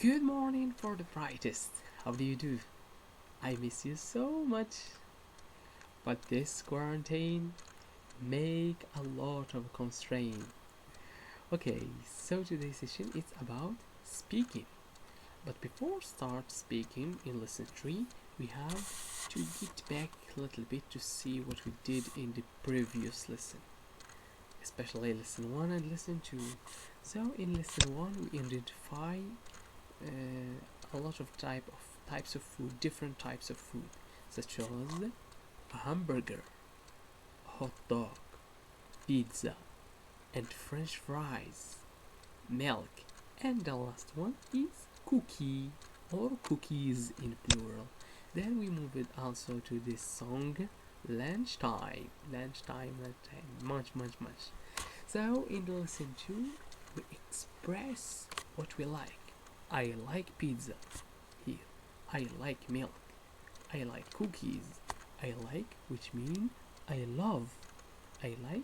Good morning for the brightest. How do you do? I miss you so much. But this quarantine make a lot of constraint. Okay, so today's session is about speaking. But before start speaking in lesson 3, we have to get back a little bit to see what we did in the previous lesson, especially lesson 1 and lesson 2. So in lesson 1 we identify a lot of types of food, different types of food, such as a hamburger, hot dog, pizza, and French fries, milk, and the last one is cookie or cookies in plural. Then we move it also to this song, lunchtime, much. So in the lesson 2, we express what we like. I like pizza. Here, I like milk. I like cookies. I like, which means I love. I like,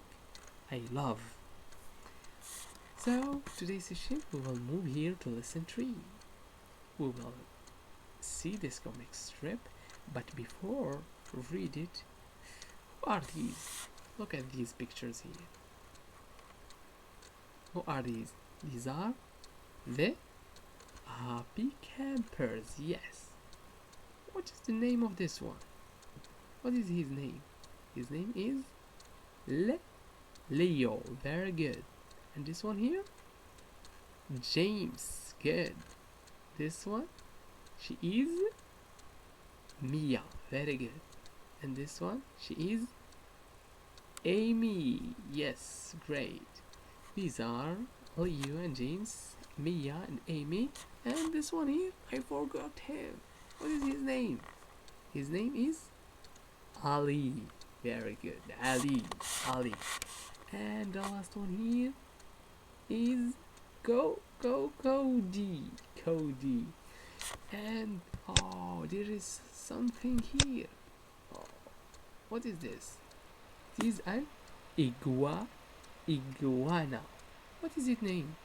I love. So today's session we will move here to lesson 3. We will see this comic strip, but before read it, who are these? Look at these pictures here. Who are these? These are the happy campers. Yes. What is the name of this one? What is his name? His name is Leo. Very good. And this one here? James. Good. This one? She is Mia. Very good. And this one? She is Amy. Yes, great. These are Leo and James, Mia and Amy. And this one here, I forgot him. What is his name? His name is Ali. Very good. Ali. And the last one here is Cody. And there is something here. What is this? This is an iguana. What is its name?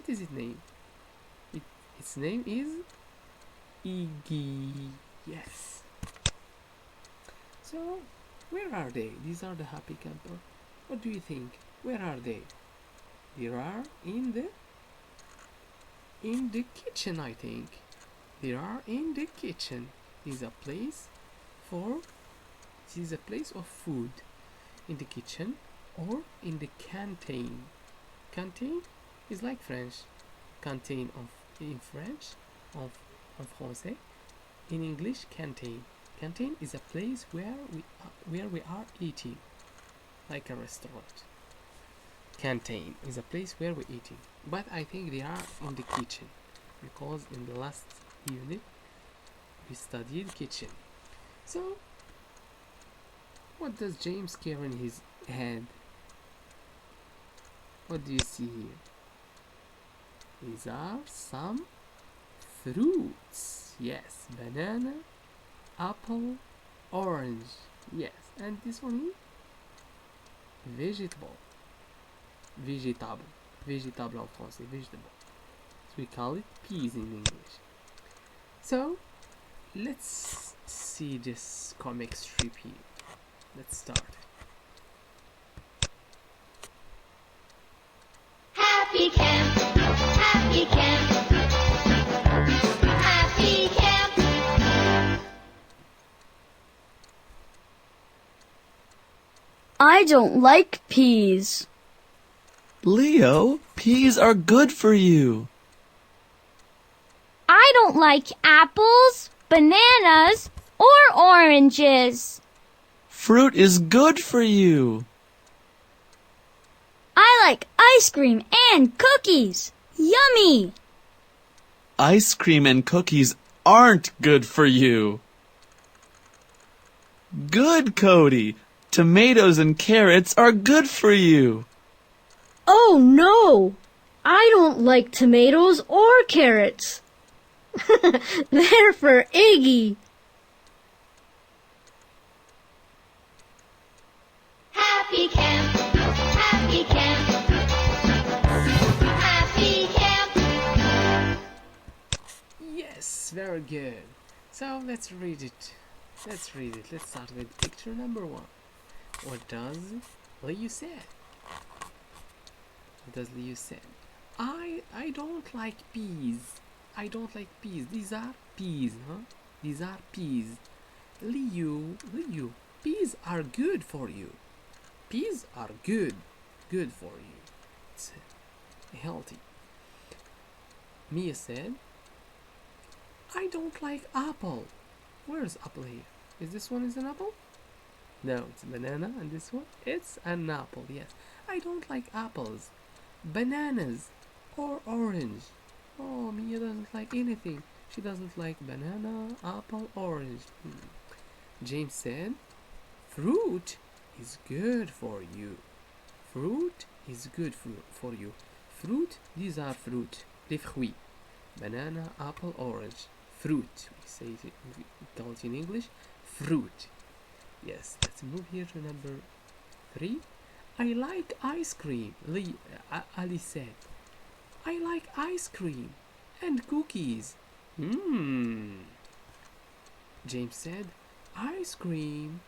Its name is Iggy. Yes. So, where are they? These are the happy camper. What do you think? Where are they? They are in the kitchen, I think. They are in the kitchen. This is a place of food. In the kitchen or in the canteen. Canteen is like French. Canteen in French, en français. In English, canteen. Canteen is a place where we are eating, like a restaurant. Canteen is a place where we're eating. But I think they are in the kitchen, because in the last unit we studied kitchen. So, what does James carry in his hand? What do you see here? These are some fruits. Yes, banana, apple, orange. Yes, and this one here? Vegetable en français, vegetable. So we call it peas in English. So let's see this comic strip here. Let's start. Happy camp, happy camp, happy camp. I don't like peas. Leo, peas are good for you. I don't like apples, bananas, or oranges. Fruit is good for you. I like ice cream and cookies. Yummy! Ice cream and cookies aren't good for you. Good, Cody. Tomatoes and carrots are good for you. Oh no! I don't like tomatoes or carrots. They're for Iggy. Happy camp, happy camp, happy camp. It's very good. So let's read it. Let's read it. Let's start with picture number 1. What does Leo say? What does Leo say? I don't like peas. I don't like peas. These are peas, huh? These are peas. Leo, peas are good for you. Peas are good for you. It's healthy. Mia said, I don't like apple. Where's apple here? Is this one is an apple? No, it's a banana, and this one? It's an apple, yes. I don't like apples, bananas, or orange. Oh, Mia doesn't like anything. She doesn't like banana, apple, orange. James said, fruit is good for you. Fruit is good for you. Fruit, these are fruit. Les fruits. Banana, apple, orange. Fruit. We say it, we call it in English, fruit. Yes, let's move here to number 3. I like ice cream, Ali said. I like ice cream and cookies. James said, ice cream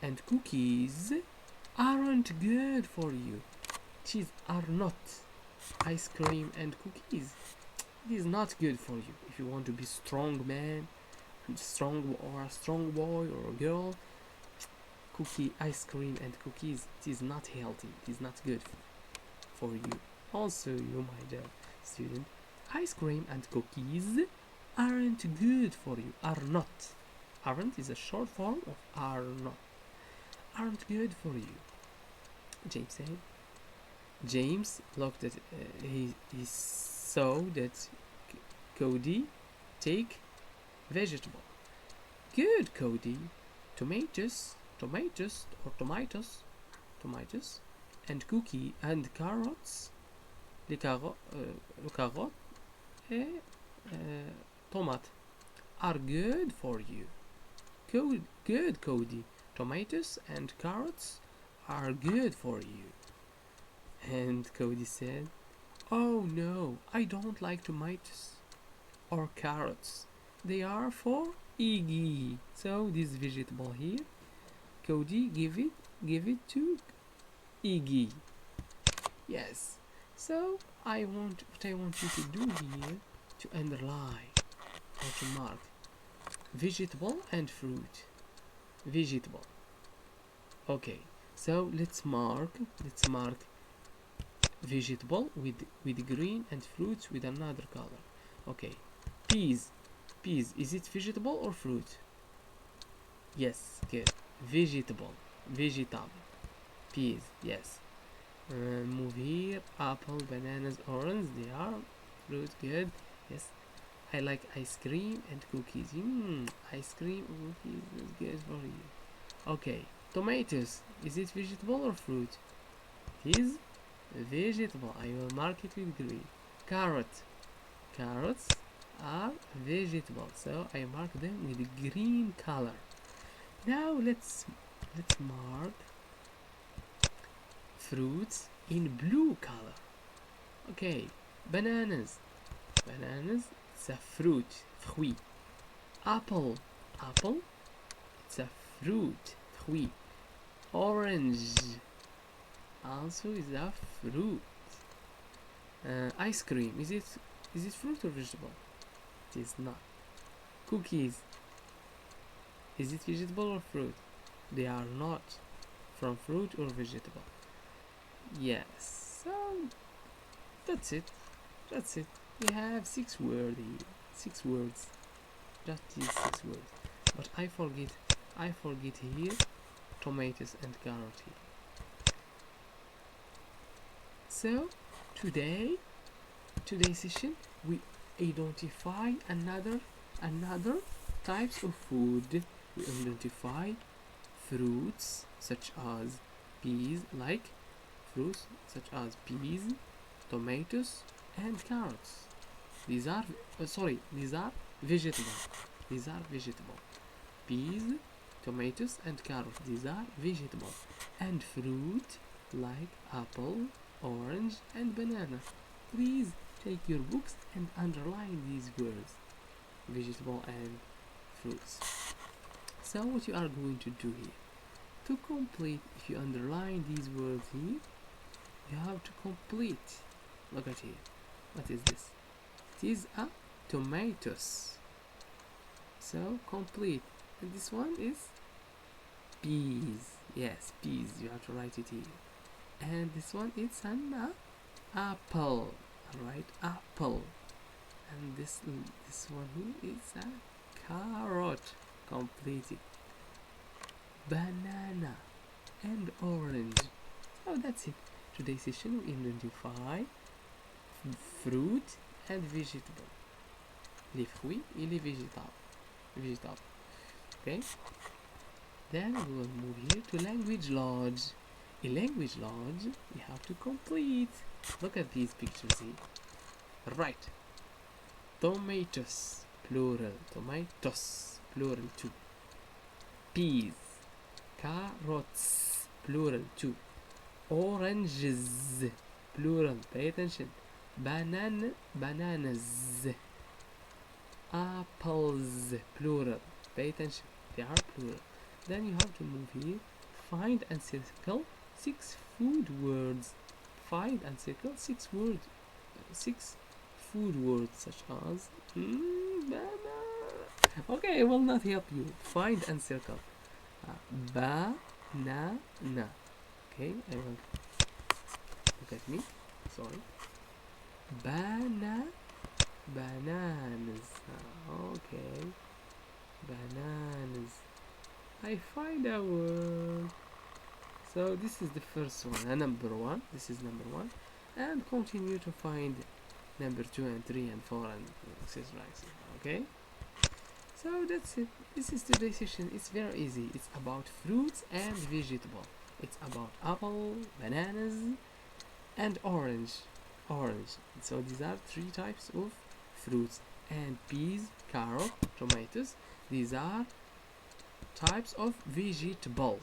and cookies aren't good for you. These are not. Ice cream and cookies. It is not good for you. If you want to be strong man, strong or a strong boy or a girl, ice cream and cookies, it is not healthy. It is not good for you. Also, you, my dear student, ice cream and cookies aren't good for you. Are not. Aren't is a short form of are not. Aren't good for you. James said. James looked at he saw that Cody take vegetable. Good, Cody. Tomatoes, and cookie and carrots. Les carottes et tomate are good for you. Good, Cody. Tomatoes and carrots are good for you. And Cody said, oh no, I don't like tomatoes or carrots. They are for Iggy. So this vegetable here, Cody give it to Iggy. Yes. So what I want you to do here, to underline or to mark vegetable and fruit. Vegetable. Okay. So let's mark vegetable with green and fruits with another color. Okay. Peas, is it vegetable or fruit? Yes, good. Vegetable. Peas, yes. Move here. Apple, bananas, orange, they are fruit, good. Yes. I like ice cream and cookies. Ice cream and cookies is good for you. Okay. Tomatoes, is it vegetable or fruit? It is vegetable. I will mark it with green. Carrots are vegetable, so I mark them with green color. Now let's mark fruits in blue color. Okay, bananas, it's a fruit. Apple, it's a fruit. Orange also is a fruit. Ice cream, is it fruit or vegetable? It is not. Cookies, is it vegetable or fruit? They are not from fruit or vegetable. Yes, so that's it. We have 6 words here. 6 words. Just these 6 words. But I forget here tomatoes and carrot here. So today's session we identify another types of food. We identify fruits such as peas, tomatoes, and carrots. These are vegetables. Peas, tomatoes, and carrots. These are vegetables. And fruit like apple, orange, and banana. Please take your books and underline these words. vegetable and fruits. So what you are going to do here, to complete, if you underline these words here, you have to complete. Look at here. What is this? It is a tomatoes. So complete. And this one is peas. Yes, peas. You have to write it here. And this one is an apple. Alright, apple. And this one here is a carrot. Completed. Banana and orange. So that's it. Today's session we identify fruit and vegetable. Les fruits et les vegetables. Okay? Then we will move here to language lodge. In language lodge, we have to complete. Look at these pictures here. Right. Tomatoes, plural. Tomatoes, plural 2. Peas. Carrots, plural 2. Oranges, plural. Pay attention. Bananas. Apples, plural. Pay attention. They are plural. Then you have to move here. Find and circle 6 food words. Find and circle 6 words. 6 food words such as banana. Okay, I will not help you. Find and circle. Banana. Okay, I will. Look at me. Sorry. Bananas. Okay. Bananas. I find a word. So this is the first one, number 1. This is number 1, and continue to find number 2 and 3 and 4 and etc. Okay. So that's it. This is today's session. It's very easy. It's about fruits and vegetable. It's about apple, bananas, and orange. So these are 3 types of fruits. And peas, carrot, tomatoes. These are types of vegetable.